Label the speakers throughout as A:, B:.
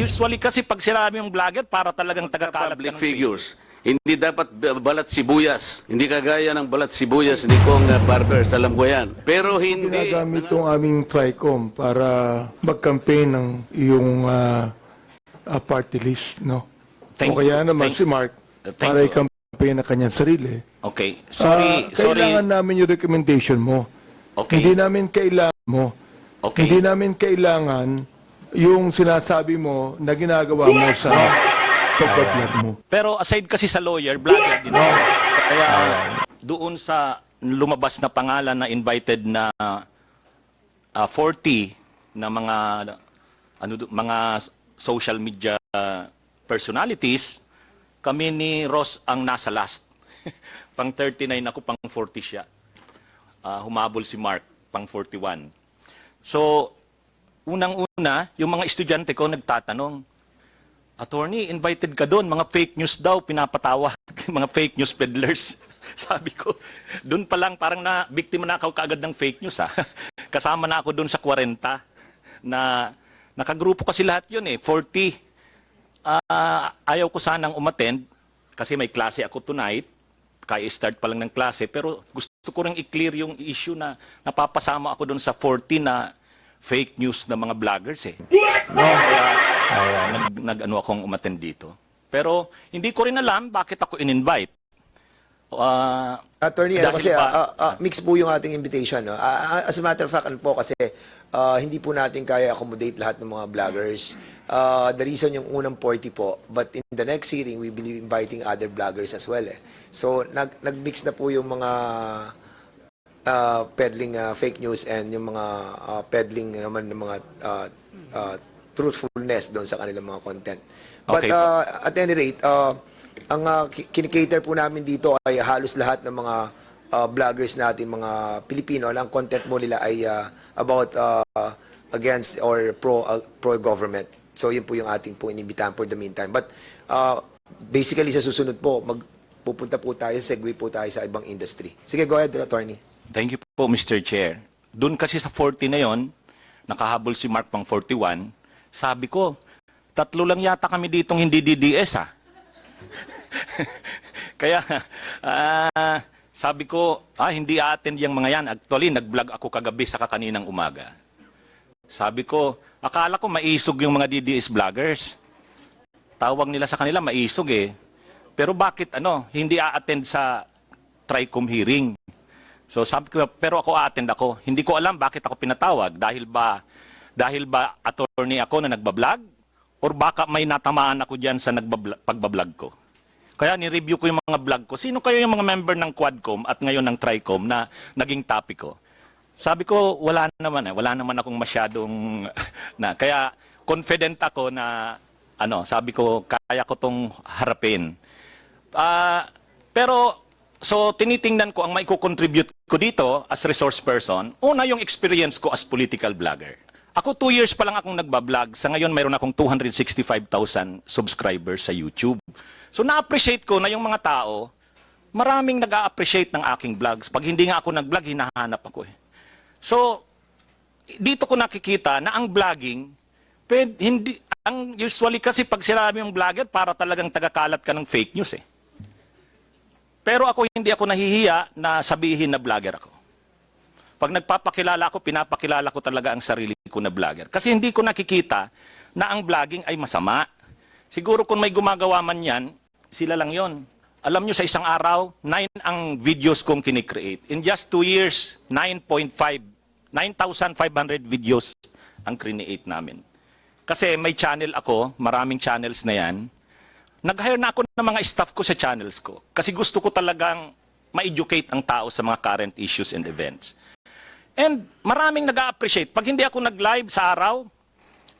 A: usually kasi pag sinabi yung vlogger, para talagang tagakalat ka
B: Public
A: ng
B: figures. Hindi dapat balat sibuyas. Hindi kagaya ng balat sibuyas ni Kong Barbers. Alam ko yan. Pero hindi.
C: Ginagamit itong aming TRICOM para mag-campaign ng iyong party list, no?
A: Thank
C: O kaya
A: you.
C: naman si Mark,
A: Thank
C: para
A: you.
C: i-campaign na kanyang sarili.
A: Okay. Sorry.
C: Kailangan namin yung recommendation mo.
A: Okay.
C: Hindi namin kailangan mo.
A: Okay.
C: Hindi namin kailangan yung sinasabi mo na ginagawa mo sa pagbablog mo.
A: Pero aside kasi sa lawyer, vlogger din ako. Kaya doon sa lumabas na pangalan na invited na 40 na mga social media personalities, kami ni Ross ang nasa last. Pang 39 ako, pang 40 siya. Humabol si Mark, pang 41. So, unang-una, yung mga estudyante ko nagtatanong, Attorney, invited ka doon, mga fake news daw, pinapatawag, mga fake news peddlers. Sabi ko, doon pa lang parang biktima na ako kaagad ng fake news. Kasama na ako doon sa 40 na nakagrupo kasi lahat yun 40. Ayaw ko sanang umattend kasi may klase ako tonight. Kaya start pa lang ng klase. Pero gusto ko rin i-clear yung issue na napapasama ako doon sa 40 na fake news na mga vloggers Kaya nag-ano akong umattend dito. Pero hindi ko rin alam bakit ako in-invite.
D: Attorney, kasi mix po yung ating invitation. No? As a matter of fact, kasi hindi po natin kaya accommodate lahat ng mga vloggers. The reason yung unang 40 po, but in the next hearing, we will be inviting other vloggers as well. So, nag-mix na po yung mga peddling fake news and yung mga peddling naman ng mga truthfulness doon sa kanilang mga content. But
A: Okay.
D: At any rate, ang kinikater po namin dito ay halos lahat ng mga vloggers natin, mga Pilipino, ang content mo nila ay about against or pro-government. So yun po yung ating po inimbitahan for the meantime. But basically sa susunod po, pupunta po tayo, segue po tayo sa ibang industry. Sige, go ahead, Attorney.
A: Thank you po, Mr. Chair. Doon kasi sa 40 na yon, nakahabol si Mark pang 41, sabi ko, 3 lang yata kami ditong hindi DDS Kaya, sabi ko, hindi attend yung mga yan. Actually, nag-vlog ako kagabi sa kaninang umaga. Sabi ko, akala ko maisog yung mga DDS vloggers. Tawag nila sa kanila, maisog Pero bakit hindi a-attend sa TRICOM hearing? So sabi ko, pero ako a-attend ako. Hindi ko alam bakit ako pinatawag. Dahil ba attorney ako na nagbablog? Or baka may natamaan ako dyan sa pagbablog ko? Kaya ni-review ko yung mga vlog ko. Sino kayo yung mga member ng Quadcom at ngayon ng TRICOM na naging topic ko? Sabi ko, wala naman Wala naman akong masyadong Kaya confident ako na sabi ko, kaya ko tong harapin. Pero so tinitingnan ko ang maiko-contribute ko dito as resource person. Una yung experience ko as political vlogger. Ako 2 years pa lang akong nagbablog. Sa ngayon mayroon akong 265,000 subscribers sa YouTube. So na-appreciate ko na yung mga tao, maraming nag-a-appreciate ng aking vlogs. Pag hindi nga ako nag-vlog, hinahanap ako So, dito ko nakikita na ang vlogging, usually kasi pag sinabi yung vlogger, para talagang tagakalat ka ng fake news Pero ako hindi ako nahihiya na sabihin na vlogger ako. Pag nagpapakilala ako, pinapakilala ko talaga ang sarili ko na vlogger. Kasi hindi ko nakikita na ang vlogging ay masama. Siguro kung may gumagawa man yan, sila lang yon. Alam nyo, sa isang araw, 9 ang videos kong kinikreate. In just 2 years, 9,500 videos ang create namin. Kasi may channel ako, maraming channels na yan. Nag-hire na ako ng mga staff ko sa channels ko. Kasi gusto ko talagang ma-educate ang tao sa mga current issues and events. And maraming nag-a-appreciate. Pag hindi ako nag-live sa araw,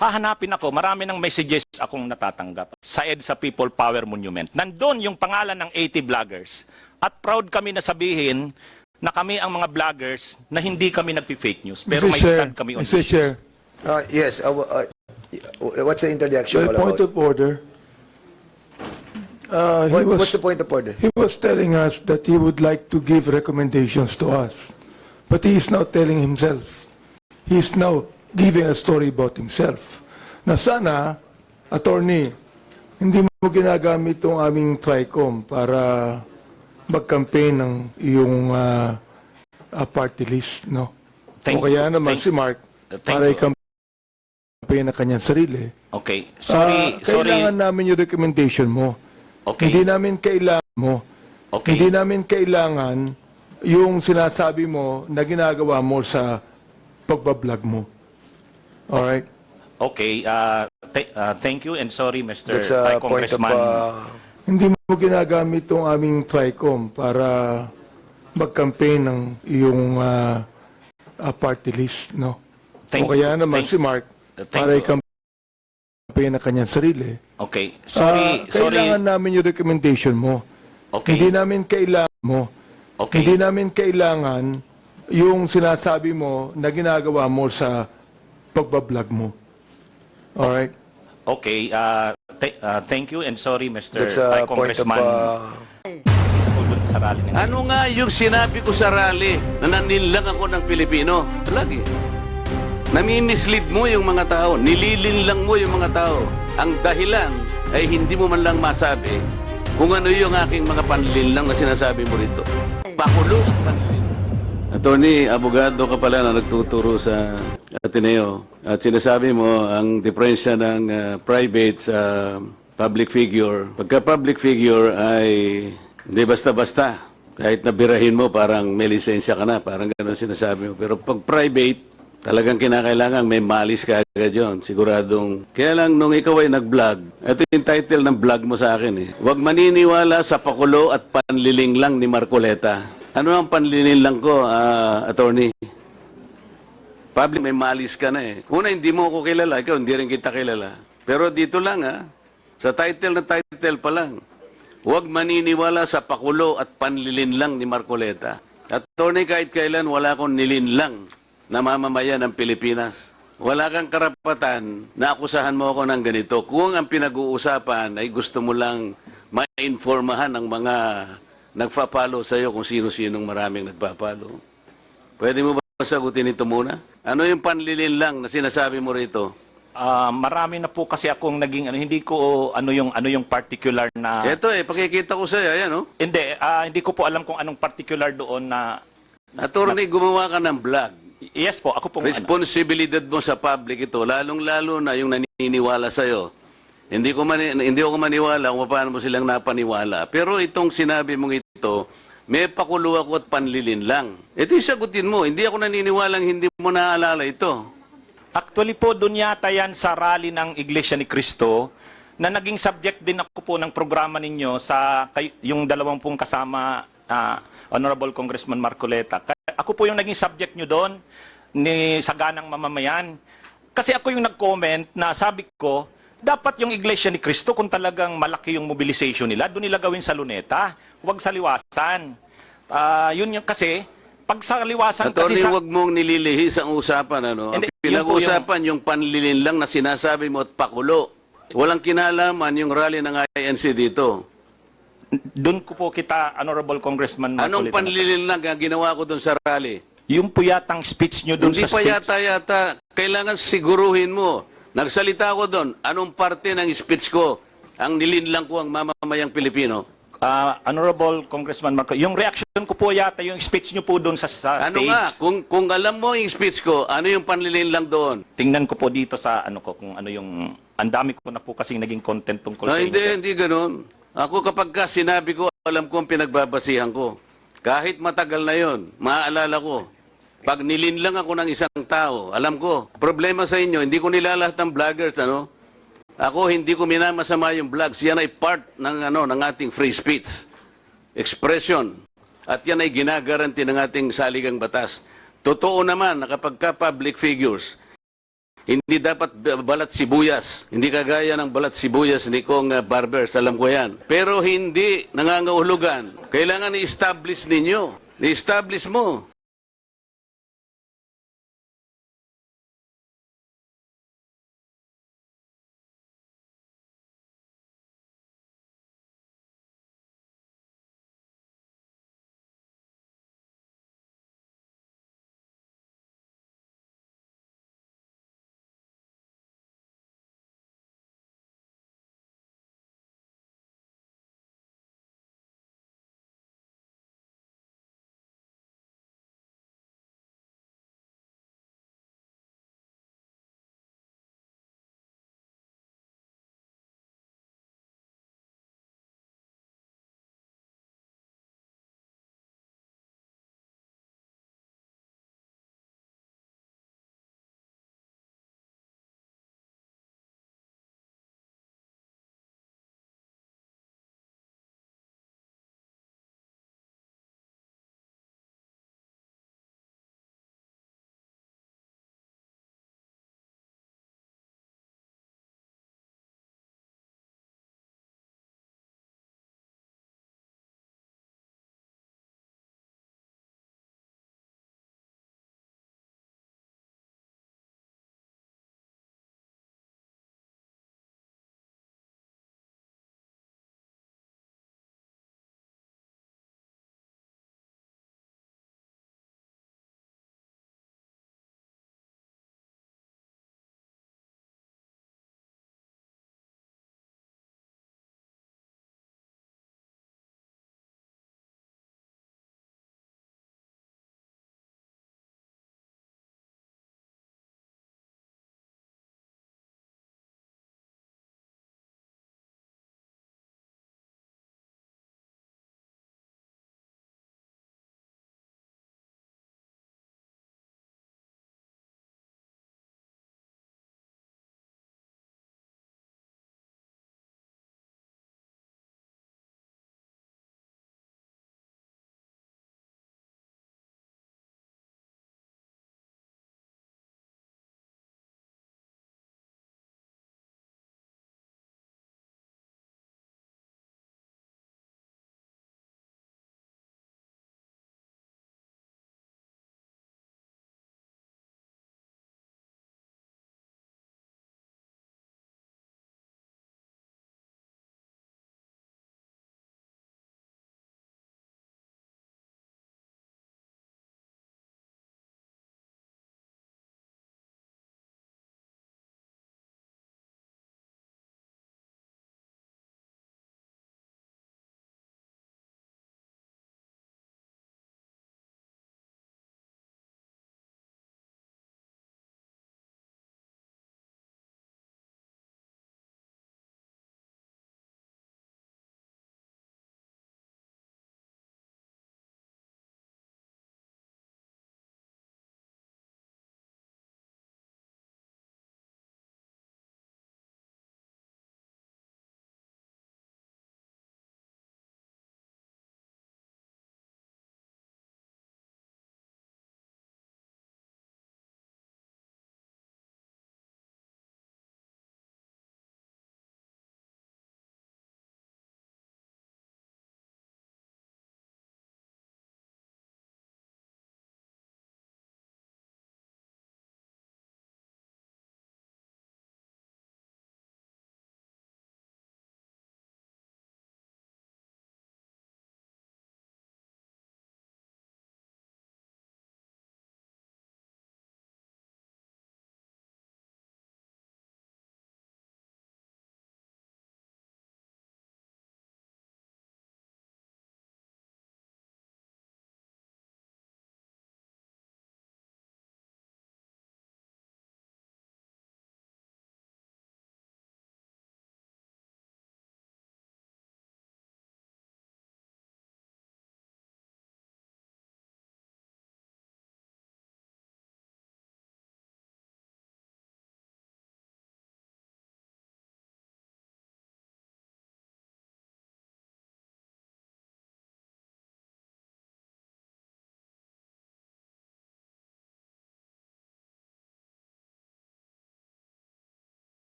A: hahanapin ako, marami ng messages akong natatanggap sa EDSA People Power Monument. Nandun yung pangalan ng 80 vloggers. At proud kami na sabihin na kami ang mga vloggers na hindi kami nagpi-fake news. Pero may stand kami on
C: Mr.
A: issues.
C: Chair,
D: Yes, what's the interjection all
C: point
D: about?
C: of order.
D: What's the point of order?
C: He was telling us that he would like to give recommendations to us. But he is now telling himself. He is now giving a story about himself. Na sana, Attorney, hindi mo ginagamit itong aming TRICOM para mag-campaign ng iyong party list, no? O kaya naman si Mark para i-campaign na kanyang sarili.
A: Okay. Sorry.
C: Kailangan namin yung recommendation mo.
A: Okay.
C: Hindi namin kailangan mo.
A: Okay.
C: Hindi namin kailangan yung sinasabi mo na ginagawa mo sa pagbablog mo. Alright?
A: Okay. Thank you and sorry, Mr.
D: That's a point of...
A: Congressman.
C: Hindi mo ginagamit itong aming TRICOM para mag-campaign ng iyong party list, no? O kaya naman si Mark para i-campaign na kanyang sarili.
A: Okay. Sorry.
C: Kailangan namin yung recommendation mo.
A: Okay.
C: Hindi namin kailangan mo.
A: Okay.
C: Hindi namin kailangan yung sinasabi mo na ginagawa mo sa pagbablog mo. Alright?
A: Okay. Thank you and sorry, Mr.
D: That's a point of...
A: Congressman. Sa rally ng
B: Ano nga yung sinabi ko sa rally na nanilang ako ng Pilipino? Lagi. Nami-mislead mo yung mga tao. Nililinlang mo yung mga tao. Ang dahilan ay hindi mo man lang masabi kung ano yung aking mga panlilinlang na sinasabi mo rito. Pakulo ang panlilinlang. Attorney, abogado ka pala na nagtuturo sa Ateneo. At sinasabi mo ang diferensya ng private sa public figure. Pagka public figure ay hindi basta-basta. Kahit nabirahin mo, parang may lisensya ka na. Parang gano'n sinasabi mo. Pero pag private, talagang kinakailangan may malis ka agad yun. Siguradong. Kaya lang nung ikaw ay nag-vlog, ito yung title ng vlog mo sa akin eh. Huwag maniniwala sa pakulo at panliling lang ni Marcoleta. Ano ang panliling lang ko, attorney? Public, may malis ka na eh. Una, hindi mo ako kilala. Ikaw, hindi rin kita kilala. Pero dito lang sa title na title pa lang. Huwag maniniwala sa pakulo at panlilinlang ni Marcoleta. Attorney, kahit kailan wala akong nilinlang na mamamayan ng Pilipinas. Wala kang karapatan na akusahan mo ako ng ganito. Kung ang pinag-uusapan ay gusto mo lang ma-informahan ng mga nagpapalo sa iyo kung sino-sinong maraming nagpapalo. Pwede mo ba sagutin ito muna? Ano yung panlilinlang na sinasabi mo rito?
A: Marami na po kasi akong naging hindi ko ano yung particular na
B: Ito pakikita ko sa iyo, ayan oh.
A: hindi ko po alam kung anong particular doon na
B: Attorney, gumawa ka ng vlog.
A: yes po, ako po
B: Responsibilidad mo sa public ito, lalong-lalo na yung naniniwala sa iyo. Hindi ako maniwala kung paano mo silang napaniwala. Pero itong sinabi mong ito, may pakulo ako at panlilin lang. Ito yung sagutin mo. Hindi ako naniniwalang hindi mo naaalala ito.
A: Actually po, doon yata yan sa rally ng Iglesia ni Cristo na naging subject din ako po ng programa ninyo sa yung dalawang pong kasama, Honorable Congressman Marcoleta. Ako po yung naging subject nyo doon ni Saganang Mamamayan. Kasi ako yung nag-comment na sabi ko, dapat yung Iglesia ni Cristo, kung talagang malaki yung mobilization nila, doon nila gawin sa Luneta. Huwag sa Liwasan. Yun yung kasi, pag sa Liwasan
B: Attorney,
A: kasi sa...
B: huwag mong nililihis ang usapan. Ano?
A: Hindi,
B: Ang pinag-uusapan yung panlilin lang na sinasabi mo at pakulo. Walang kinalaman yung rally ng INC dito.
A: Doon ko po kita, Honorable Congressman Marcoleta.
B: Anong panlilin lang ang ginawa ko doon sa rally?
A: Yung po yatang speech nyo doon
B: Hindi
A: sa
B: pa
A: speech.
B: yata. Kailangan siguruhin mo. Nagsalita ko doon. Anong parte ng speech ko ang nilinlang ko ang mamamayang Pilipino?
A: Honorable Congressman Marco, yung reaction ko po yata, yung speech nyo po doon sa
B: Ano
A: stage.
B: nga? Kung alam mo yung speech ko, ano yung panlilinlang doon?
A: Tingnan ko po dito sa ano ko, kung ano yung, ang dami ko na po kasing naging content tungkol sa inyo.
B: Hindi ganun. Ako kapag sinabi ko, alam ko ang pinagbabasihan ko. Kahit matagal na yon, maaalala ko. Pag nilinlang ako ng isang tao, alam ko, problema sa inyo, hindi ko nilalahat ng vloggers, Ako, hindi ko minamasama yung vlogs. Yan ay part ng, ng ating free speech. Expression. At yan ay ginagaranti ng ating saligang batas. Totoo naman na kapag ka public figures, hindi dapat balat sibuyas. Hindi kagaya ng balat sibuyas ni Kong Barbers, alam ko yan. Pero hindi nangangahulugan. Kailangan i-establish ninyo. I-establish mo